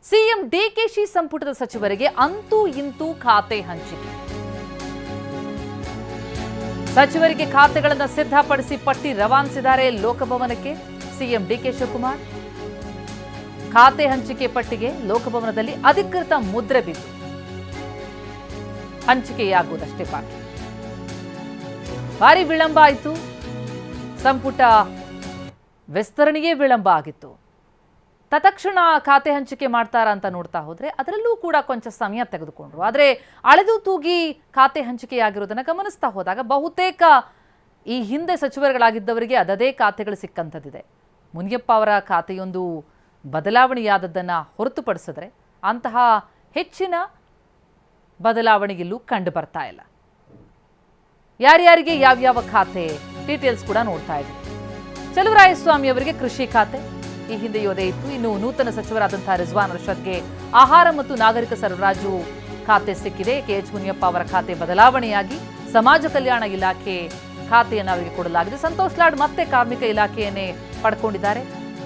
CM DKShi ಸಂಪುಟದ ಸಚಿವರಿಗೆ ಅಂತೂ ಇಂತೂ ಖಾತೆ ಹಂಚಿಕೆ. ಸಚಿವರಿಗೆ ಖಾತೆಗಳನ್ನು ಸಿದ್ಧಪಡಿಸಿ ಪಟ್ಟಿ ರವಾನಿಸಿದ್ದಾರೆ ಲೋಕಭವನಕ್ಕೆ ಸಿಎಂ ಡಿಕೆ ಶಿವಕುಮಾರ್. ಖಾತೆ ಹಂಚಿಕೆ ಪಟ್ಟಿಗೆ ಲೋಕಭವನದಲ್ಲಿ ಅಧಿಕೃತ ಮುದ್ರೆ ಬಿದ್ದು ಹಂಚಿಕೆಯಾಗುವುದಷ್ಟೇ ಬಾಕಿ. ಭಾರಿ ವಿಳಂಬ ಆಯಿತು. ಸಂಪುಟ ವಿಸ್ತರಣೆಯೇ ವಿಳಂಬ ಆಗಿತ್ತು. ತತ್ಕ್ಷಣ ಖಾತೆ ಹಂಚಿಕೆ ಮಾಡ್ತಾರಾ ಅಂತ ನೋಡ್ತಾ ಹೋದ್ರೆ ಅದರಲ್ಲೂ ಕೂಡ ಕೊಂಚ ಸಮಯ ತೆಗೆದುಕೊಂಡ್ರು. ಆದರೆ ಅಳೆದು ತೂಗಿ ಖಾತೆ ಹಂಚಿಕೆಯಾಗಿರೋದನ್ನು ಗಮನಿಸ್ತಾ ಹೋದಾಗ ಬಹುತೇಕ ಈ ಹಿಂದೆ ಸಚಿವರುಗಳಾಗಿದ್ದವರಿಗೆ ಅದದೇ ಖಾತೆಗಳು ಸಿಕ್ಕಂಥದ್ದಿದೆ. ಮುನಿಯಪ್ಪ ಅವರ ಖಾತೆಯೊಂದು ಬದಲಾವಣೆಯಾದದ್ದನ್ನು ಹೊರತುಪಡಿಸಿದ್ರೆ ಅಂತಹ ಹೆಚ್ಚಿನ ಬದಲಾವಣೆಗಿಲ್ಲೂ ಕಂಡು ಬರ್ತಾ ಇಲ್ಲ. ಯಾರ್ಯಾರಿಗೆ ಯಾವ್ಯಾವ ಖಾತೆ ಡೀಟೇಲ್ಸ್ ಕೂಡ ನೋಡ್ತಾ ಇದ್ದೀವಿ. ಚಲುವರಾಯಸ್ವಾಮಿ ಅವರಿಗೆ ಕೃಷಿ ಖಾತೆ ಈ ಹಿಂದೆ ಯೋಧೆ ಇತ್ತು. ಇನ್ನು ನೂತನ ಸಚಿವರಾದಂತಹ ರಿಜ್ವಾನ್ ಅರ್ಷದ್ಗೆ ಆಹಾರ ಮತ್ತು ನಾಗರಿಕ ಸರಬರಾಜು ಖಾತೆ ಸಿಕ್ಕಿದೆ. ಕೆಎಚ್ ಮುನಿಯಪ್ಪ ಅವರ ಖಾತೆ ಬದಲಾವಣೆಯಾಗಿ ಸಮಾಜ ಕಲ್ಯಾಣ ಇಲಾಖೆ ಖಾತೆಯನ್ನು ಅವರಿಗೆ ಕೊಡಲಾಗಿದೆ. ಸಂತೋಷ್ ಲಾಡ್ ಮತ್ತೆ ಕಾರ್ಮಿಕ ಇಲಾಖೆಯನ್ನೇ ಪಡ್ಕೊಂಡಿದ್ದಾರೆ.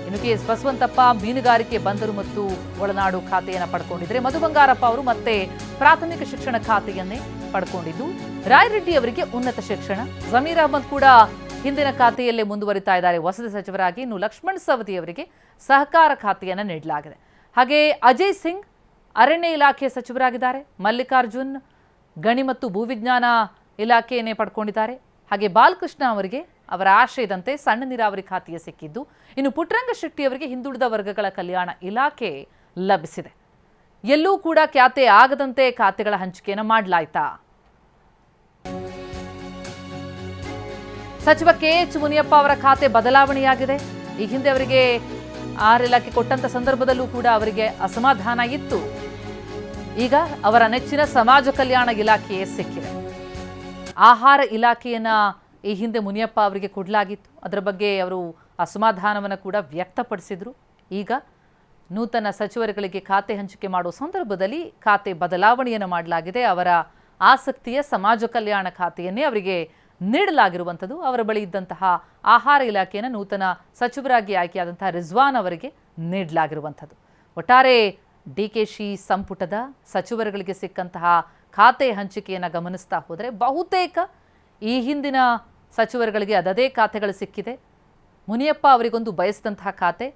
ಇನ್ನು ಕೆಎಸ್ ಬಸವಂತಪ್ಪ ಮೀನುಗಾರಿಕೆ, ಬಂದರು ಮತ್ತು ಒಳನಾಡು ಖಾತೆಯನ್ನು ಪಡ್ಕೊಂಡಿದ್ರೆ ಮಧು ಬಂಗಾರಪ್ಪ ಅವರು ಮತ್ತೆ ಪ್ರಾಥಮಿಕ ಶಿಕ್ಷಣ ಖಾತೆಯನ್ನೇ ಪಡ್ಕೊಂಡಿದ್ದು, ರಾಯರೆಡ್ಡಿ ಅವರಿಗೆ ಉನ್ನತ ಶಿಕ್ಷಣ, ಜಮೀರ್ ಅಹಮದ್ ಕೂಡ ಹಿಂದಿನ ಖಾತೆಯಲ್ಲೇ ಮುಂದುವರಿತಾ ಇದ್ದಾರೆ ವಸತಿ ಸಚಿವರಾಗಿ. ಇನ್ನು ಲಕ್ಷ್ಮಣ್ ಸವದಿ ಅವರಿಗೆ ಸಹಕಾರ ಖಾತೆಯನ್ನು ನೀಡಲಾಗಿದೆ. ಹಾಗೆ ಅಜಯ್ ಸಿಂಗ್ ಅರಣ್ಯ ಇಲಾಖೆ ಸಚಿವರಾಗಿದ್ದಾರೆ. ಮಲ್ಲಿಕಾರ್ಜುನ್ ಗಣಿ ಮತ್ತು ಭೂವಿಜ್ಞಾನ ಇಲಾಖೆಯನ್ನೇ ಪಡ್ಕೊಂಡಿದ್ದಾರೆ. ಹಾಗೆ ಬಾಲಕೃಷ್ಣ ಅವರಿಗೆ ಅವರ ಆಶಯದಂತೆ ಸಣ್ಣ ನೀರಾವರಿ ಖಾತೆಯ ಸಿಕ್ಕಿದ್ದು, ಇನ್ನು ಪುಟ್ಟರಂಗ ಶೆಟ್ಟಿ ಅವರಿಗೆ ಹಿಂದುಳಿದ ವರ್ಗಗಳ ಕಲ್ಯಾಣ ಇಲಾಖೆ ಲಭಿಸಿದೆ. ಎಲ್ಲೂ ಕೂಡ ಖಾತೆ ಆಗದಂತೆ ಖಾತೆಗಳ ಹಂಚಿಕೆಯನ್ನು ಮಾಡಲಾಯ್ತಾ? ಸಚಿವ ಕೆಎಚ್ ಮುನಿಯಪ್ಪ ಅವರ ಖಾತೆ ಬದಲಾವಣೆಯಾಗಿದೆ. ಈ ಹಿಂದೆ ಅವರಿಗೆ ಆಹಾರ ಇಲಾಖೆ ಕೊಟ್ಟಂತ ಸಂದರ್ಭದಲ್ಲೂ ಕೂಡ ಅವರಿಗೆ ಅಸಮಾಧಾನ ಇತ್ತು. ಈಗ ಅವರ ನೆಚ್ಚಿನ ಸಮಾಜ ಕಲ್ಯಾಣ ಇಲಾಖೆಯೇ ಸಿಕ್ಕಿದೆ. ಆಹಾರ ಇಲಾಖೆಯನ್ನ ಈ ಹಿಂದೆ ಮುನಿಯಪ್ಪ ಅವರಿಗೆ ಕೊಡಲಾಗಿತ್ತು. ಅದರ ಬಗ್ಗೆ ಅವರು ಅಸಮಾಧಾನವನ್ನು ಕೂಡ ವ್ಯಕ್ತಪಡಿಸಿದ್ರು. ಈಗ ನೂತನ ಸಚಿವರುಗಳಿಗೆ ಖಾತೆ ಹಂಚಿಕೆ ಮಾಡುವ ಸಂದರ್ಭದಲ್ಲಿ ಖಾತೆ ಬದಲಾವಣೆಯನ್ನು ಮಾಡಲಾಗಿದೆ. ಅವರ ಆಸಕ್ತಿಯ ಸಮಾಜ ಕಲ್ಯಾಣ ಖಾತೆಯನ್ನೇ ಅವರಿಗೆ ನೀಡಲಾಗಿರುವಂಥದ್ದು. ಅವರ ಬಳಿ ಇದ್ದಂತಹ ಆಹಾರ ಇಲಾಖೆಯನ್ನು ನೂತನ ಸಚಿವರಾಗಿ ಆಯ್ಕೆಯಾದಂತಹ ರಿಜ್ವಾನ್ ಅವರಿಗೆ ನೀಡಲಾಗಿರುವಂಥದ್ದು. ಒಟ್ಟಾರೆ ಡಿಕೆಶಿ ಸಂಪುಟದ ಸಚಿವರುಗಳಿಗೆ ಸಿಕ್ಕಂತಹ ಖಾತೆ ಹಂಚಿಕೆಯನ್ನು ಗಮನಿಸ್ತಾ ಹೋದರೆ ಬಹುತೇಕ ಈ ಹಿಂದಿನ ಸಚಿವರುಗಳಿಗೆ ಅದದೇ ಖಾತೆಗಳು ಸಿಕ್ಕಿದೆ. ಮುನಿಯಪ್ಪ ಅವರಿಗೊಂದು ಬಯಸಿದಂತಹ ಖಾತೆ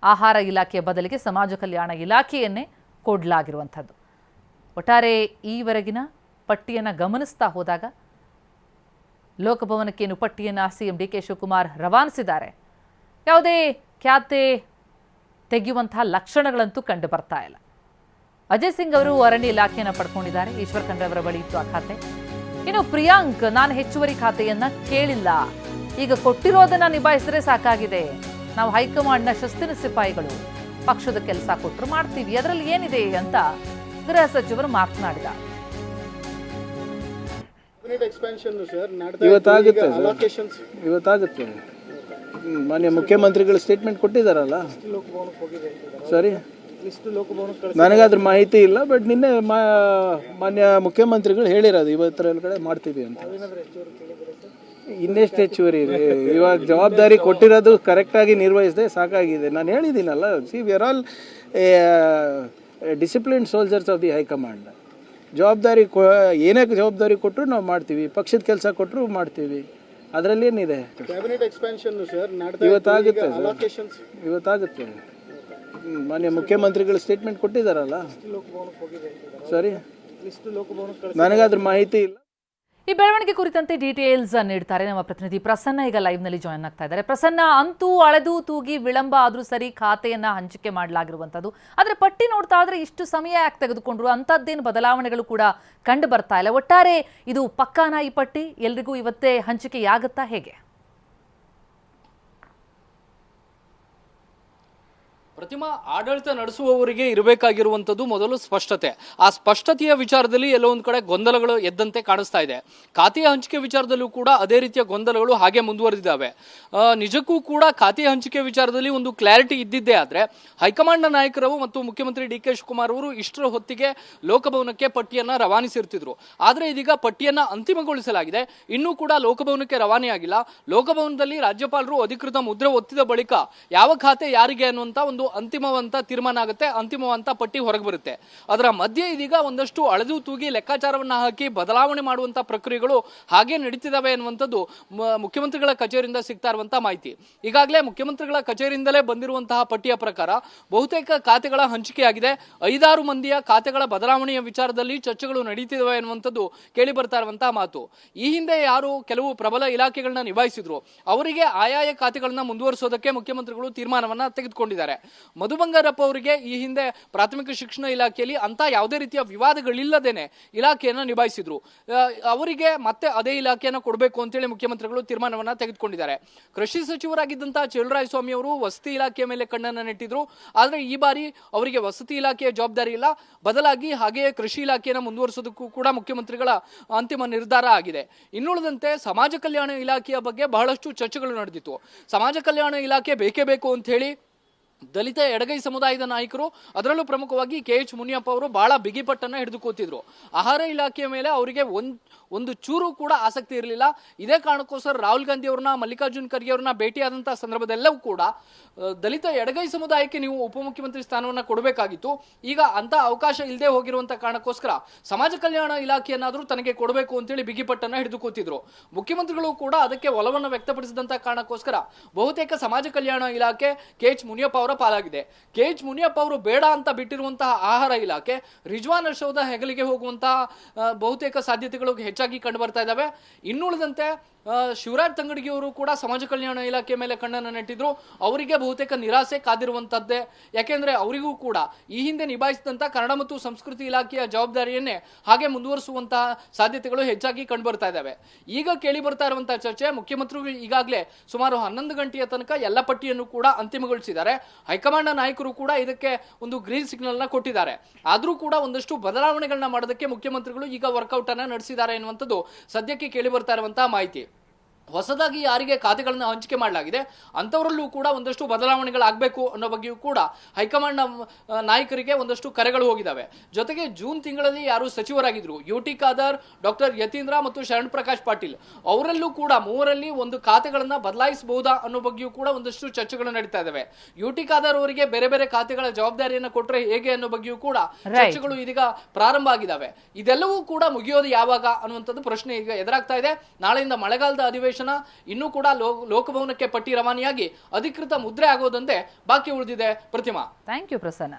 ಆಹಾರ ಇಲಾಖೆಯ ಬದಲಿಗೆ ಸಮಾಜ ಕಲ್ಯಾಣ ಇಲಾಖೆಯನ್ನೇ ಕೊಡಲಾಗಿರುವಂಥದ್ದು. ಒಟ್ಟಾರೆ ಈವರೆಗಿನ ಪಟ್ಟಿಯನ್ನು ಗಮನಿಸ್ತಾ ಹೋದಾಗ ಲೋಕಭವನಕ್ಕೇನು ಪಟ್ಟಿಯನ್ನು ಸಿಎಂ ಡಿಕೆ ಶಿವಕುಮಾರ್ ರವಾನಿಸಿದ್ದಾರೆ. ಯಾವುದೇ ಖಾತೆ ತೆಗೆಯುವಂತಹ ಲಕ್ಷಣಗಳಂತೂ ಕಂಡು ಬರ್ತಾ ಇಲ್ಲ. ಅಜಯ್ ಸಿಂಗ್ ಅವರು ಅರಣ್ಯ ಇಲಾಖೆಯನ್ನು ಪಡ್ಕೊಂಡಿದ್ದಾರೆ. ಈಶ್ವರ್ ಖಂಡ್ರೆ ಅವರ ಬಳಿ ಇತ್ತು ಆ ಖಾತೆ. ಇನ್ನು ಪ್ರಿಯಾಂಕ್, ನಾನು ಹೆಚ್ಚುವರಿ ಖಾತೆಯನ್ನ ಕೇಳಿಲ್ಲ, ಈಗ ಕೊಟ್ಟಿರೋದನ್ನ ನಿಭಾಯಿಸಿದ್ರೆ ಸಾಕಾಗಿದೆ, ನಾವು ಹೈಕಮಾಂಡ್ನ ಶಿಸ್ತಿನ ಸಿಪಾಯಿಗಳು, ಪಕ್ಷದ ಕೆಲಸ ಕೊಟ್ಟರು ಮಾಡ್ತೀವಿ, ಅದರಲ್ಲಿ ಏನಿದೆ ಅಂತ ಗೃಹ ಸಚಿವರು ಮಾತನಾಡಿದ್ದಾರೆ. ಇವತ್ತಾಗುತ್ತೆ. ಮಾನ್ಯ ಮುಖ್ಯಮಂತ್ರಿಗಳು ಸ್ಟೇಟ್ಮೆಂಟ್ ಕೊಟ್ಟಿದ್ದಾರಲ್ಲ. ಸರಿ, ನನಗಾದ್ರ ಮಾಹಿತಿ ಇಲ್ಲ. ಬಟ್ ನಿನ್ನೆ ಮಾನ್ಯ ಮುಖ್ಯಮಂತ್ರಿಗಳು ಹೇಳಿರೋದು ಇವತ್ತರ ಕಡೆ ಮಾಡ್ತೀವಿ ಅಂತ. ಇನ್ನೆಷ್ಟು ಹೆಚ್ಚುವರಿ ಇದೆ? ಇವಾಗ ಜವಾಬ್ದಾರಿ ಕೊಟ್ಟಿರೋದು ಕರೆಕ್ಟಾಗಿ ನಿರ್ವಹಿಸದೆ ಸಾಕಾಗಿದೆ. ನಾನು ಹೇಳಿದ್ದೀನಲ್ಲ, see we are all disciplined soldiers of the high command. ಜವಾಬ್ದಾರಿ ಏನೇ ಜವಾಬ್ದಾರಿ ಕೊಟ್ಟರು ನಾವು ಮಾಡ್ತೀವಿ, ಪಕ್ಷದ ಕೆಲಸ ಕೊಟ್ಟರು ಮಾಡ್ತೀವಿ, ಅದರಲ್ಲಿ ಏನಿದೆ? ಇವತ್ತಾಗುತ್ತೆ. ಮಾನ್ಯ ಮುಖ್ಯಮಂತ್ರಿಗಳು ಸ್ಟೇಟ್ಮೆಂಟ್ ಕೊಟ್ಟಿದ್ದಾರಲ್ಲ. ಸರಿ, ನನಗಾದ್ರ ಮಾಹಿತಿ ಇಲ್ಲ. ಈ ಬೆಳವಣಿಗೆ ಕುರಿತಂತೆ ಡೀಟೇಲ್ಸ್ ನೀಡ್ತಾರೆ ನಮ್ಮ ಪ್ರತಿನಿಧಿ ಪ್ರಸನ್ನ. ಈಗ ಲೈವ್ನಲ್ಲಿ ಜಾಯ್ನ್ ಆಗ್ತಾ ಇದ್ದಾರೆ. ಪ್ರಸನ್ನ, ಅಂತೂ ಅಳೆದು ತೂಗಿ ವಿಳಂಬ ಆದರೂ ಸರಿ ಖಾತೆಯನ್ನ ಹಂಚಿಕೆ ಮಾಡಲಾಗಿರುವಂಥದ್ದು. ಆದರೆ ಪಟ್ಟಿ ನೋಡ್ತಾ ಇದ್ರೆ ಇಷ್ಟು ಸಮಯ ಯಾಕೆ ತೆಗೆದುಕೊಂಡ್ರು? ಅಂಥದ್ದೇನು ಬದಲಾವಣೆಗಳು ಕೂಡ ಕಂಡು ಬರ್ತಾ ಇಲ್ಲ. ಒಟ್ಟಾರೆ ಇದು ಪಕ್ಕಾನ ಈ ಪಟ್ಟಿ? ಎಲ್ರಿಗೂ ಇವತ್ತೇ ಹಂಚಿಕೆಯಾಗುತ್ತಾ, ಹೇಗೆ? ಪ್ರತಿಮಾ, ಆಡಳಿತ ನಡೆಸುವವರಿಗೆ ಇರಬೇಕಾಗಿರುವಂಥದ್ದು ಮೊದಲು ಸ್ಪಷ್ಟತೆ. ಆ ಸ್ಪಷ್ಟತೆಯ ವಿಚಾರದಲ್ಲಿ ಎಲ್ಲೋ ಒಂದು ಕಡೆ ಗೊಂದಲಗಳು ಎದ್ದಂತೆ ಕಾಣಿಸ್ತಾ ಇದೆ. ಖಾತೆಯ ಹಂಚಿಕೆ ವಿಚಾರದಲ್ಲೂ ಕೂಡ ಅದೇ ರೀತಿಯ ಗೊಂದಲಗಳು ಹಾಗೆ ಮುಂದುವರೆದಿದ್ದಾವೆ. ನಿಜಕ್ಕೂ ಕೂಡ ಖಾತೆಯ ಹಂಚಿಕೆ ವಿಚಾರದಲ್ಲಿ ಒಂದು ಕ್ಲಾರಿಟಿ ಇದ್ದಿದ್ದೇ ಆದರೆ ಹೈಕಮಾಂಡ್ನ ನಾಯಕರು ಮತ್ತು ಮುಖ್ಯಮಂತ್ರಿ ಡಿ ಕೆ ಶಿವಕುಮಾರ್ ಅವರು ಇಷ್ಟರ ಹೊತ್ತಿಗೆ ಲೋಕಭವನಕ್ಕೆ ಪಟ್ಟಿಯನ್ನು ರವಾನಿಸಿರ್ತಿದ್ರು. ಆದರೆ ಇದೀಗ ಪಟ್ಟಿಯನ್ನು ಅಂತಿಮಗೊಳಿಸಲಾಗಿದೆ. ಇನ್ನೂ ಕೂಡ ಲೋಕಭವನಕ್ಕೆ ರವಾನೆಯಾಗಿಲ್ಲ. ಲೋಕಭವನದಲ್ಲಿ ರಾಜ್ಯಪಾಲರು ಅಧಿಕೃತ ಮುದ್ರೆ ಒತ್ತಿದ ಬಳಿಕ ಯಾವ ಖಾತೆ ಯಾರಿಗೆ ಅನ್ನುವಂಥ ಒಂದು ಒಂದು ಅಂತಿಮವಂತ ತೀರ್ಮಾನ ಆಗುತ್ತೆ, ಅಂತಿಮವಂತ ಪಟ್ಟಿ ಹೊರಗೆ ಬರುತ್ತೆ. ಅದರ ಮಧ್ಯೆ ಇದೀಗ ಒಂದಷ್ಟು ಅಳೆದು ತೂಗಿ ಲೆಕ್ಕಾಚಾರವನ್ನ ಹಾಕಿ ಬದಲಾವಣೆ ಮಾಡುವಂತ ಪ್ರಕ್ರಿಯೆಗಳು ಹಾಗೆ ನಡೀತಿದಾವೆ ಅನ್ನುವಂಥದ್ದು ಮುಖ್ಯಮಂತ್ರಿಗಳ ಕಚೇರಿಯಿಂದ ಸಿಗ್ತಾ ಇರುವಂತಹ ಮಾಹಿತಿ. ಈಗಾಗಲೇ ಮುಖ್ಯಮಂತ್ರಿಗಳ ಕಚೇರಿಯಿಂದಲೇ ಬಂದಿರುವಂತಹ ಪಟ್ಟಿಯ ಪ್ರಕಾರ ಬಹುತೇಕ ಖಾತೆಗಳ ಹಂಚಿಕೆಯಾಗಿದೆ. 5-6 ಮಂದಿಯ ಖಾತೆಗಳ ಬದಲಾವಣೆಯ ವಿಚಾರದಲ್ಲಿ ಚರ್ಚೆಗಳು ನಡೀತಿದಾವೆ ಅನ್ನುವಂಥದ್ದು ಕೇಳಿ ಬರ್ತಾ ಇರುವಂತಹ ಮಾತು. ಈ ಹಿಂದೆ ಯಾರು ಕೆಲವು ಪ್ರಬಲ ಇಲಾಖೆಗಳನ್ನ ನಿಭಾಯಿಸಿದ್ರು ಅವರಿಗೆ ಆಯಾಯ ಖಾತೆಗಳನ್ನ ಮುಂದುವರಿಸೋದಕ್ಕೆ ಮುಖ್ಯಮಂತ್ರಿಗಳು ತೀರ್ಮಾನವನ್ನ ತೆಗೆದುಕೊಂಡಿದ್ದಾರೆ. ಮಧು ಬಂಗಾರಪ್ಪ ಅವರಿಗೆ ಈ ಹಿಂದೆ ಪ್ರಾಥಮಿಕ ಶಿಕ್ಷಣ ಇಲಾಖೆಯಲ್ಲಿ ಅಂತ ಯಾವುದೇ ರೀತಿಯ ವಿವಾದಗಳಿಲ್ಲದೇನೆ ಇಲಾಖೆಯನ್ನ ನಿಭಾಯಿಸಿದ್ರು. ಅವರಿಗೆ ಮತ್ತೆ ಅದೇ ಇಲಾಖೆಯನ್ನ ಕೊಡಬೇಕು ಅಂತೇಳಿ ಮುಖ್ಯಮಂತ್ರಿಗಳು ತೀರ್ಮಾನವನ್ನ ತೆಗೆದುಕೊಂಡಿದ್ದಾರೆ. ಕೃಷಿ ಸಚಿವರಾಗಿದ್ದಂತಹ ಚಲುವರಾಯಸ್ವಾಮಿ ಅವರು ವಸತಿ ಇಲಾಖೆಯ ಮೇಲೆ ಕಣ್ಣನ್ನ ನೆಟ್ಟಿದ್ರು. ಆದ್ರೆ ಈ ಬಾರಿ ಅವರಿಗೆ ವಸತಿ ಇಲಾಖೆಯ ಜವಾಬ್ದಾರಿ ಇಲ್ಲ, ಬದಲಾಗಿ ಹಾಗೆಯೇ ಕೃಷಿ ಇಲಾಖೆಯನ್ನು ಮುಂದುವರಿಸೋದಕ್ಕೂ ಕೂಡ ಮುಖ್ಯಮಂತ್ರಿಗಳ ಅಂತಿಮ ನಿರ್ಧಾರ ಆಗಿದೆ. ಇನ್ನುಳಿದಂತೆ ಸಮಾಜ ಕಲ್ಯಾಣ ಇಲಾಖೆಯ ಬಗ್ಗೆ ಬಹಳಷ್ಟು ಚರ್ಚೆಗಳು ನಡೆದಿತ್ತು. ಸಮಾಜ ಕಲ್ಯಾಣ ಇಲಾಖೆ ಬೇಕೇ ಬೇಕು ಅಂತ ಹೇಳಿ ದಲಿತ ಎಡಗೈ ಸಮುದಾಯದ ನಾಯಕರು, ಅದರಲ್ಲೂ ಪ್ರಮುಖವಾಗಿ KH ಮುನಿಯಪ್ಪ ಅವರು ಬಹಳ ಬಿಗಿಪಟ್ಟನ್ನ ಹಿಡಿದು ಕೂತಿದ್ರು. ಆಹಾರ ಇಲಾಖೆಯ ಮೇಲೆ ಅವರಿಗೆ ಒಂದು ಚೂರು ಕೂಡ ಆಸಕ್ತಿ ಇರಲಿಲ್ಲ. ಇದೇ ಕಾರಣಕ್ಕೋಸ್ಕರ ರಾಹುಲ್ ಗಾಂಧಿ ಅವ್ರನ್ನ, ಮಲ್ಲಿಕಾರ್ಜುನ್ ಖರ್ಗೆ ಅವ್ರನ್ನ ಭೇಟಿಯಾದಂತಹ ಸಂದರ್ಭದೆಲ್ಲವೂ ಕೂಡ ದಲಿತ ಎಡಗೈ ಸಮುದಾಯಕ್ಕೆ ನೀವು ಉಪಮುಖ್ಯಮಂತ್ರಿ ಸ್ಥಾನವನ್ನ ಕೊಡಬೇಕಾಗಿತ್ತು. ಈಗ ಅಂತ ಅವಕಾಶ ಇಲ್ಲದೆ ಹೋಗಿರುವಂತ ಕಾರಣಕ್ಕೋಸ್ಕರ ಸಮಾಜ ಕಲ್ಯಾಣ ಇಲಾಖೆಯನ್ನಾದ್ರೂ ತನಗೆ ಕೊಡಬೇಕು ಅಂತೇಳಿ ಬಿಗಿಪಟ್ಟನ್ನ ಹಿಡಿದು ಕೂತಿದ್ರು. ಮುಖ್ಯಮಂತ್ರಿಗಳು ಕೂಡ ಅದಕ್ಕೆ ಒಲವನ್ನು ವ್ಯಕ್ತಪಡಿಸಿದಂತ ಕಾರಣಕ್ಕೋಸ್ಕರ ಬಹುತೇಕ ಸಮಾಜ ಕಲ್ಯಾಣ ಇಲಾಖೆ KH ಮುನಿಯಪ್ಪ ಅವರ ಪಾಲಾಗಿದೆ. KH ಮುನಿಯಪ್ಪ ಅವರು ಬೇಡ ಅಂತ ಬಿಟ್ಟಿರುವಂತಹ ಆಹಾರ ಇಲಾಖೆ ರಿಜ್ವಾನ್ ಅರ್ಷದ್ ಹೆಗಲಿಗೆ ಹೋಗುವಂತಹ ಬಹುತೇಕ ಸಾಧ್ಯತೆಗಳು ಹೆಚ್ಚಾಗಿ ಕಂಡು ಬರ್ತಾ ಇದ್ದಾವೆ. ಇನ್ನುಳಿದಂತೆ ಶಿವರಾಜ್ ತಂಗಡಗಿ ಅವರು ಕೂಡ ಸಮಾಜ ಕಲ್ಯಾಣ ಇಲಾಖೆ ಮೇಲೆ ಕಣ್ಣನ್ನು ನೆಟ್ಟಿದ್ರು. ಅವರಿಗೆ ಬಹುತೇಕ ನಿರಾಸೆ ಕಾದಿರುವಂತದ್ದೇ. ಯಾಕೆಂದ್ರೆ ಅವರಿಗೂ ಕೂಡ ಈ ಹಿಂದೆ ನಿಭಾಯಿಸಿದಂತಹ ಕನ್ನಡ ಮತ್ತು ಸಂಸ್ಕೃತಿ ಇಲಾಖೆಯ ಜವಾಬ್ದಾರಿಯನ್ನೇ ಹಾಗೆ ಮುಂದುವರಿಸುವಂತಹ ಸಾಧ್ಯತೆಗಳು ಹೆಚ್ಚಾಗಿ ಕಂಡು ಬರ್ತಾ ಇದ್ದಾವೆ. ಈಗ ಕೇಳಿ ಬರ್ತಾ ಇರುವಂತಹ ಚರ್ಚೆ, ಮುಖ್ಯಮಂತ್ರಿಗಳು ಈಗಾಗಲೇ ಸುಮಾರು 11 ಗಂಟೆಯ ತನಕ ಎಲ್ಲ ಪಟ್ಟಿಯನ್ನು ಕೂಡ ಅಂತಿಮಗೊಳಿಸಿದ್ದಾರೆ. ಹೈಕಮಾಂಡ್ ನಾಯಕರು ಕೂಡ ಇದಕ್ಕೆ ಒಂದು ಗ್ರೀನ್ ಸಿಗ್ನಲ್ ನ ಕೊಟ್ಟಿದ್ದಾರೆ. ಆದ್ರೂ ಕೂಡ ಒಂದಷ್ಟು ಬದಲಾವಣೆಗಳನ್ನ ಮಾಡೋದಕ್ಕೆ ಮುಖ್ಯಮಂತ್ರಿಗಳು ಈಗ ವರ್ಕೌಟ್ ಅನ್ನ ನಡೆಸಿದ್ದಾರೆ ಎನ್ನುವಂಥದ್ದು ಸದ್ಯಕ್ಕೆ ಕೇಳಿ ಬರ್ತಾ ಇರುವಂತಹ ಮಾಹಿತಿ. ಹೊಸದಾಗಿ ಯಾರಿಗೆ ಖಾತೆಗಳನ್ನ ಹಂಚಿಕೆ ಮಾಡಲಾಗಿದೆ ಅಂತವರಲ್ಲೂ ಕೂಡ ಒಂದಷ್ಟು ಬದಲಾವಣೆಗಳಾಗಬೇಕು ಅನ್ನೋ ಬಗ್ಗೆಯೂ ಕೂಡ ಹೈಕಮಾಂಡ್ ನಾಯಕರಿಗೆ ಒಂದಷ್ಟು ಕರೆಗಳು ಹೋಗಿದ್ದಾವೆ. ಜೊತೆಗೆ ಜೂನ್ ತಿಂಗಳಲ್ಲಿ ಯಾರು ಸಚಿವರಾಗಿದ್ರು UT ಖಾದರ್, ಡಾಕ್ಟರ್ ಯತೀಂದ್ರ ಮತ್ತು ಶರಣ್ ಪ್ರಕಾಶ್ ಪಾಟೀಲ್ ಅವರಲ್ಲೂ ಕೂಡ ಮೂವರಲ್ಲಿ ಒಂದು ಖಾತೆಗಳನ್ನ ಬದಲಾಯಿಸಬಹುದಾ ಅನ್ನೋ ಬಗ್ಗೆಯೂ ಕೂಡ ಒಂದಷ್ಟು ಚರ್ಚೆಗಳು ನಡೀತಾ ಇದ್ದಾವೆ. UT ಖಾದರ್ ಅವರಿಗೆ ಬೇರೆ ಬೇರೆ ಖಾತೆಗಳ ಜವಾಬ್ದಾರಿಯನ್ನು ಕೊಟ್ರೆ ಹೇಗೆ ಅನ್ನೋ ಬಗ್ಗೆಯೂ ಕೂಡ ಚರ್ಚೆಗಳು ಇದೀಗ ಪ್ರಾರಂಭ ಆಗಿದ್ದಾವೆ. ಇದೆಲ್ಲವೂ ಕೂಡ ಮುಗಿಯೋದು ಯಾವಾಗ ಅನ್ನುವಂಥದ್ದು ಪ್ರಶ್ನೆ ಈಗ ಎದುರಾಗ್ತಾ ಇದೆ. ನಾಳೆಯಿಂದ ಮಳೆಗಾಲದ ಅಧಿವೇಶನ ಇನ್ನೂ ಕೂಡ ಲೋಕಭವನಕ್ಕೆ ಪಟ್ಟಿ ರವಾನೆಯಾಗಿ ಅಧಿಕೃತ ಮುದ್ರೆ ಆಗೋದಂತೆ ಬಾಕಿ ಉಳಿದಿದೆ. ಪ್ರತಿಮಾ, ಥ್ಯಾಂಕ್ ಯು ಪ್ರಸನ್ನ.